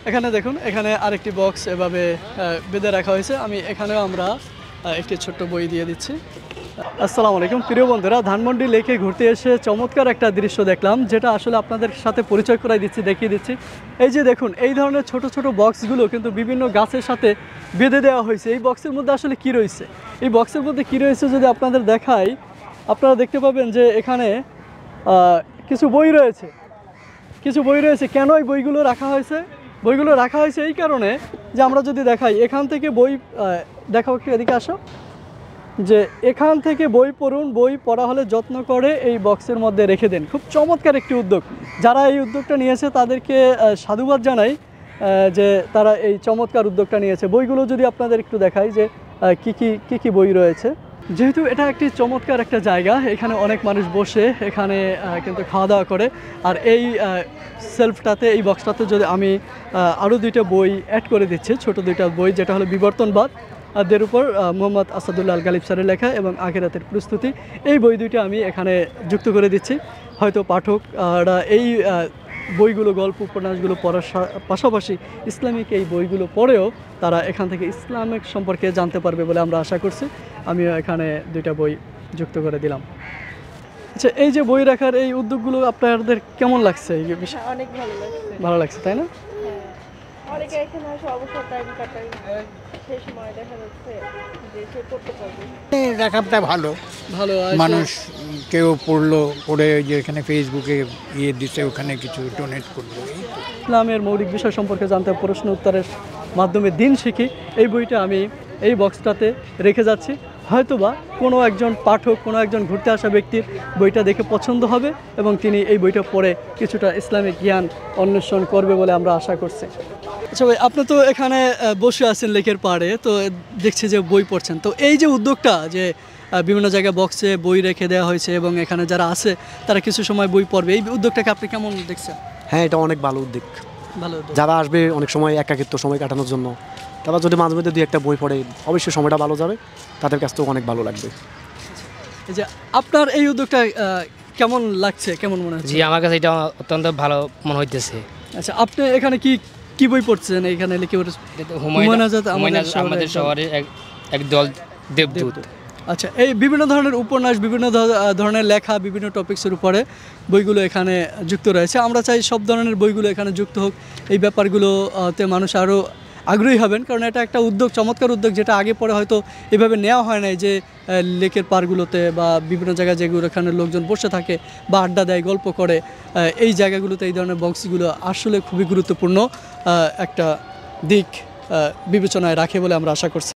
এখানে দেখুন, এখানে আরেকটি বক্স এভাবে বেঁধে রাখা হয়েছে। আমি এখানেও আমরা একটি ছোট্ট বই দিয়ে দিচ্ছি। আসসালামু আলাইকুম প্রিয় বন্ধুরা, ধানমন্ডি লেকে ঘুরতে এসে চমৎকার একটা দৃশ্য দেখলাম, যেটা আসলে আপনাদের সাথে পরিচয় করাই দিচ্ছি, দেখিয়ে দিচ্ছি। এই যে দেখুন, এই ধরনের ছোট ছোট বক্সগুলো কিন্তু বিভিন্ন গাছের সাথে বেঁধে দেওয়া হয়েছে। এই বক্সের মধ্যে আসলে কি রয়েছে, এই বক্সের মধ্যে কি রয়েছে যদি আপনাদের দেখাই, আপনারা দেখতে পাবেন যে এখানে কিছু বই রয়েছে। কেন এই বইগুলো রাখা হয়েছে? বইগুলো রাখা হয়েছে এই কারণে যে আমরা যদি দেখাই, এখান থেকে বই দেখাও, একটু এদিকে আসো, যে এখান থেকে বই পড়ুন, বই পড়া হলে যত্ন করে এই বক্সের মধ্যে রেখে দেন। খুব চমৎকার একটি উদ্যোগ। যারা এই উদ্যোগটা নিয়েছে তাদেরকে সাধুবাদ জানাই, যে তারা এই চমৎকার উদ্যোগটা নিয়েছে। বইগুলো যদি আপনাদের একটু দেখাই যে কী কী বই রয়েছে। যেহেতু এটা একটি চমৎকার একটা জায়গা, এখানে অনেক মানুষ বসে এখানে কিন্তু খাওয়া দাওয়া করে। আর এই সেলফটাতে, এই বক্সটাতে যদি আমি আরও দুইটা বই অ্যাড করে দিচ্ছি, ছোট দুইটা বই, যেটা হলো বিবর্তনবাদ দের উপর মোহাম্মদ আসাদুল্লাহ আল গালিব স্যারের লেখা, এবং আখিরাতের প্রস্তুতি, এই বই দুইটা আমি এখানে যুক্ত করে দিচ্ছি। হয়তো পাঠকরা এই বইগুলো, গল্প উপন্যাসগুলো পড়ার পাশাপাশি ইসলামিক এই বইগুলো পড়েও তারা এখান থেকে ইসলামিক সম্পর্কে জানতে পারবে বলে আমরা আশা করছি। আমিও এখানে দুইটা বই যুক্ত করে দিলাম। আচ্ছা, এই যে বই রাখার এই উদ্যোগগুলো আপনাদের কেমন লাগছে? এই বিষয় অনেক ভালো লাগছে। ভালো লাগছে, তাই না? অনেকে এখানে আসে অবসর টাইম কাটায়, সেই সময় দেখা যাচ্ছে যে সে পড়তে পারবে। রাখাটা ভালো, ভালো মানুষ কেউ পড়লো, পড়ে যে এখানে ফেসবুকে দিচ্ছে, ওখানে কিছু ডোনেট করলো। ইসলামের মৌলিক বিষয় সম্পর্কে জানতে প্রশ্ন উত্তরের মাধ্যমে দিন শিখি, এই বইটা আমি এই বক্সটাতে রেখে যাচ্ছি। হয়তোবা কোনো একজন পাঠক, কোনো একজন ঘুরতে আসা ব্যক্তির বইটা দেখে পছন্দ হবে এবং তিনি এই বইটা পড়ে কিছুটা ইসলামিক জ্ঞান অন্বেষণ করবে বলে আমরা আশা করছি। আচ্ছা ভাই, আপনি তো এখানে বসে আছেন লেকের পাড়ে, তো দেখছি যে বই পড়ছেন। তো এই যে উদ্যোগটা, যে বিভিন্ন জায়গায় বক্সে বই রেখে দেওয়া হয়েছে এবং এখানে যারা আছে তারা কিছু সময় বই পড়বে, এই উদ্যোগটাকে আপনি কেমন দেখছেন? হ্যাঁ, এটা অনেক ভালো উদ্যোগ। ভালো উদ্যোগ। যারা আসবে অনেক সময় একাকিত্ব সময় কাটানোর জন্য, তারা যদি মাঝে মধ্যে 2-1টা বই পড়ে, অবশ্যই সময়টা ভালো যাবে, তাদের কাছ থেকেও অনেক ভালো লাগবে। এই যে আপনার এই উদ্যোগটা কেমন লাগছে, কেমন মনে হচ্ছে? জি, আমার কাছে এটা অত্যন্ত ভালো মনে হইতেছে। আচ্ছা, আপনি এখানে কি বই পড়ছেন? এখানে লিখে হুমায়ুন আজাদ আমাদের শহরে এক দল দেবদূত। আচ্ছা, এই বিভিন্ন ধরনের উপন্যাস, বিভিন্ন ধরনের লেখা, বিভিন্ন টপিক্সের উপরে বইগুলো এখানে যুক্ত রয়েছে। আমরা চাই সব ধরনের বইগুলো এখানে যুক্ত হোক। এই ব্যাপারগুলোতে মানুষ আরও আগ্রহী হবেন, কারণ এটা একটা উদ্যোগ, চমৎকার উদ্যোগ, যেটা আগে পরে হয়তো এভাবে নেওয়া হয় নাই। যে লেকের পাড়গুলোতে বা বিভিন্ন জায়গায় যেগুলো এখানে লোকজন বসে থাকে বা আড্ডা দেয়, গল্প করে, এই জায়গাগুলোতে এই ধরনের বক্সগুলো আসলে খুবই গুরুত্বপূর্ণ একটা দিক বিবেচনায় রাখে বলে আমরা আশা করছি।